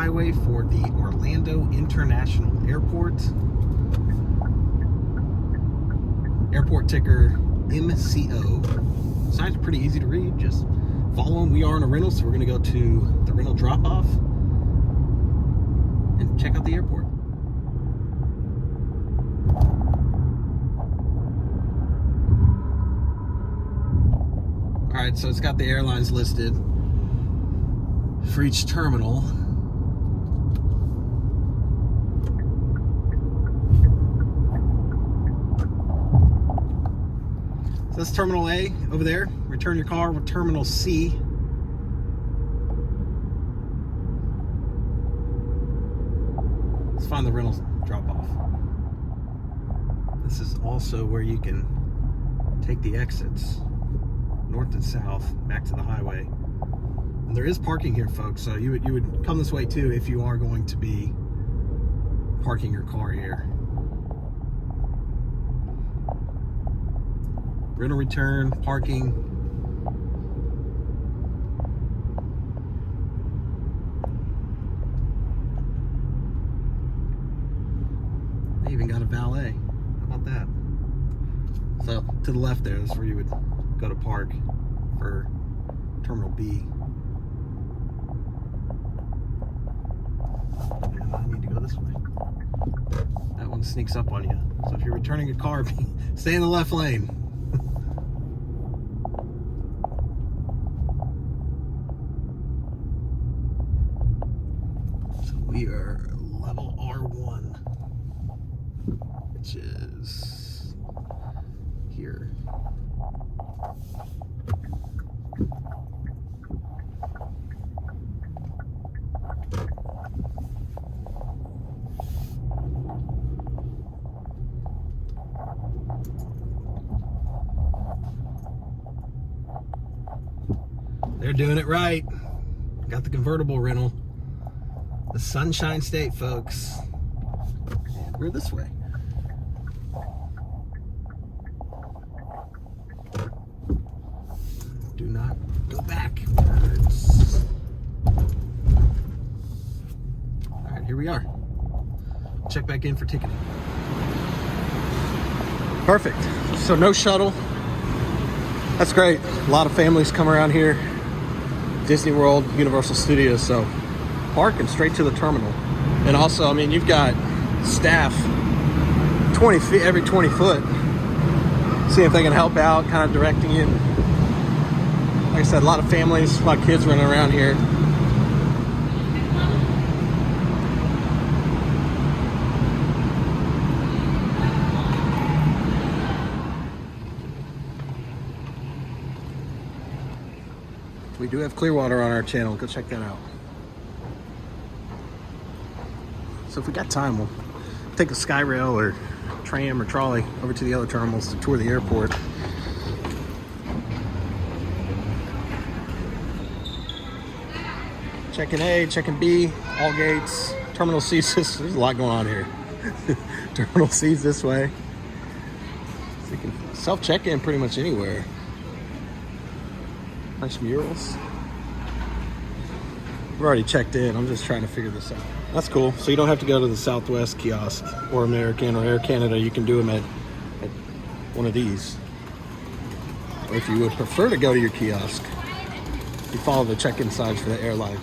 highway for the Orlando International Airport. Airport ticker MCO. Signs are pretty easy to read. Just follow them. We are in a rental, so we're going to go to the rental drop-off and check out the airport. Alright, so it's got the airlines listed for each terminal. So that's Terminal A over there. Return your car with Terminal C. Let's find the rental drop-off. This is also where you can take the exits, north and south, back to the highway. And there is parking here, folks, so you would come this way too if you are going to be parking your car here. Rental return, parking. They even got a valet. How about that? So to the left there is where you would go to park for Terminal B. And I need to go this way. That one sneaks up on you. So if you're returning a car, stay in the left lane. So we are level R1, which is here. They're doing it right. Got the convertible rental. The Sunshine State, folks. And we're this way. Do not go backwards. All right, here we are. Check back in for ticketing. Perfect. So no shuttle. That's great. A lot of families come around here. Disney World, Universal Studios, so parking straight to the terminal. And also, I mean, you've got staff 20 feet, every 20 foot. See if they can help out, kind of directing you. Like I said, a lot of families, a lot of kids running around here. We do have Clearwater on our channel. Go check that out. So if we got time, we'll take a Skyrail or tram or trolley over to the other terminals to tour the airport. Check-in A, check-in B, all gates. Terminal C, there's a lot going on here. Terminal C's this way. So you can self-check-in pretty much anywhere. Nice murals. We're already checked in. I'm just trying to figure this out. That's cool. So you don't have to go to the Southwest kiosk or American or Air Canada. You can do them at one of these. Or if you would prefer to go to your kiosk, you follow the check-in signs for the airlines.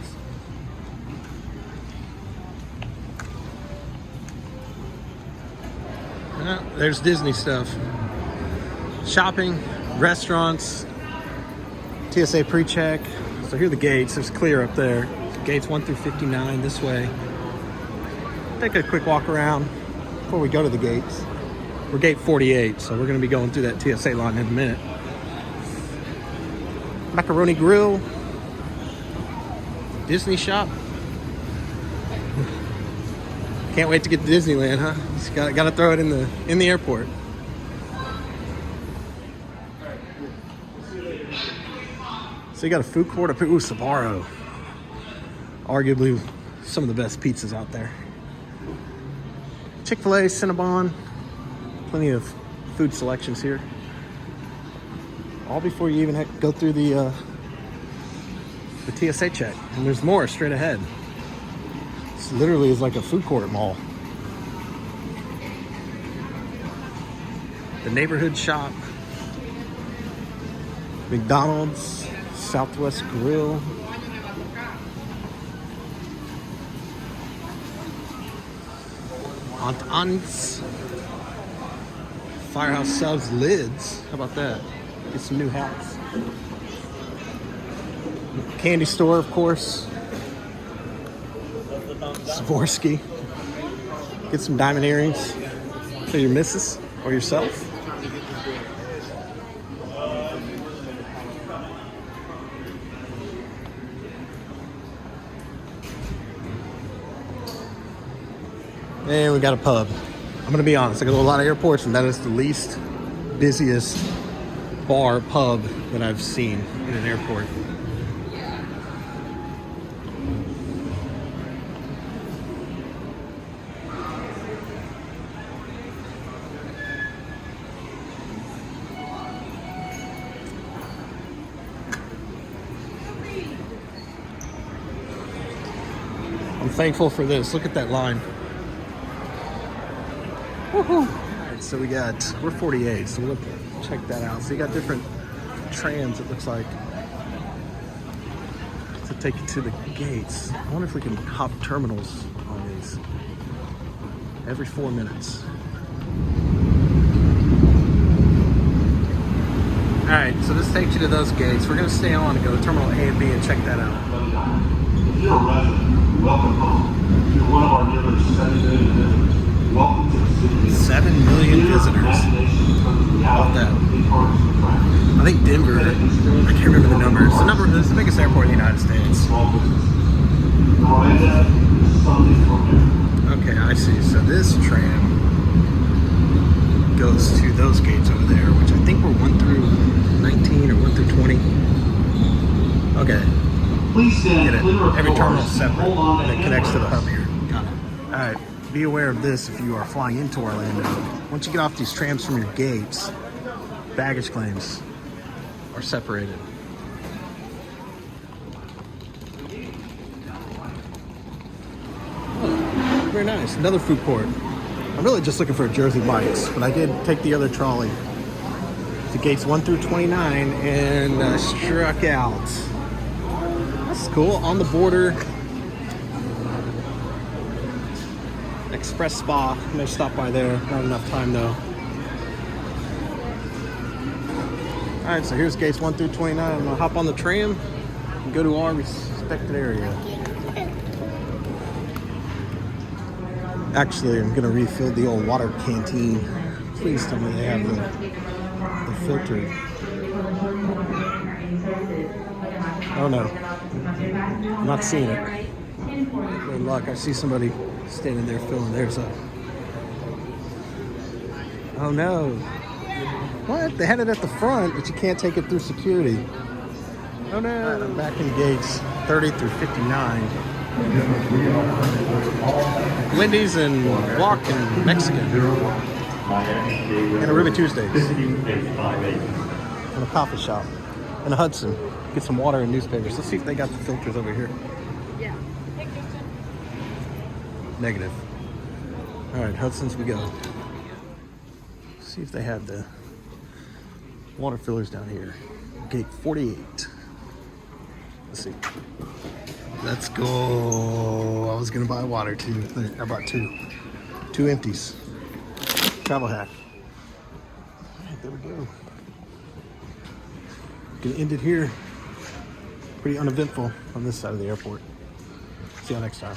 There's Disney stuff. Shopping, restaurants, TSA pre-check. So here are the gates. There's clear up there. So gates 1 through 59 this way. Take a quick walk around before we go to the gates. We're gate 48, so we're going to be going through that TSA line in a minute. Macaroni Grill. Disney shop. Can't wait to get to Disneyland, huh? Just got to throw it in the airport. So you got a food court up here. Ooh, Sbarro. Arguably some of the best pizzas out there. Chick-fil-A, Cinnabon. Plenty of food selections here. All before you even go through the TSA check. And there's more straight ahead. This literally is like a food court mall. The neighborhood shop. McDonald's, Southwest Grill. Aunt's. Firehouse sells lids. How about that? Get some new hats. Candy store, of course. Swarovski. Get some diamond earrings for your missus or yourself. And we got a pub. I'm gonna be honest, I go to a lot of airports and that is the least busiest bar pub that I've seen in an airport. I'm thankful for this. Look at that line. Woohoo! Alright, so we're 48, so we'll check that out. So you got different trams, it looks like, to take you to the gates. I wonder if we can hop terminals on these every 4 minutes. Alright, so this takes you to those gates. We're going to stay on and go to Terminal A and B and check that out. If you're a resident, welcome home. If you're one of our nearly 7 million visitors, welcome to the city. 7 million visitors. How about that? I think Denver, I can't remember the numbers. It's the biggest airport in the United States. Okay, I see. So this tram goes to those gates over there, which I think were 1 through 19 or 1 through 20. Okay. Get it. Every terminal is separate and it connects to the hub here. Got it. Alright, be aware of this if you are flying into Orlando. Once you get off these trams from your gates, baggage claims are separated. Oh, very nice. Another food court. I'm really just looking for a Jersey Mike's, but I did take the other trolley to gates 1 through 29 and struck out. That's cool. On the border. Express Spa. I'm gonna stop by there. Not enough time though. Alright, so here's gates 1 through 29. I'm gonna hop on the tram and go to our respected area. Actually, I'm gonna refill the old water canteen. Please tell me they have the filter. Oh no, I'm not seeing it. Good luck, I see somebody standing there filling theirs up. Oh no. What? They had it at the front, but you can't take it through security. Oh no. I'm back in gates 30 through 59. Wendy's and Walk and Mexican. And a Ruby Tuesdays. And a coffee shop. And a Hudson. Get some water and newspapers. Let's see if they got the filters over here. Yeah. Negative. Alright, Hudson's we go. See if they have the water fillers down here. Gate 48. Let's see. Let's go. I was gonna buy water too. I bought two. 2 empties. Travel hack. Alright, there we go. Gonna end it here. Pretty uneventful on this side of the airport. See you next time.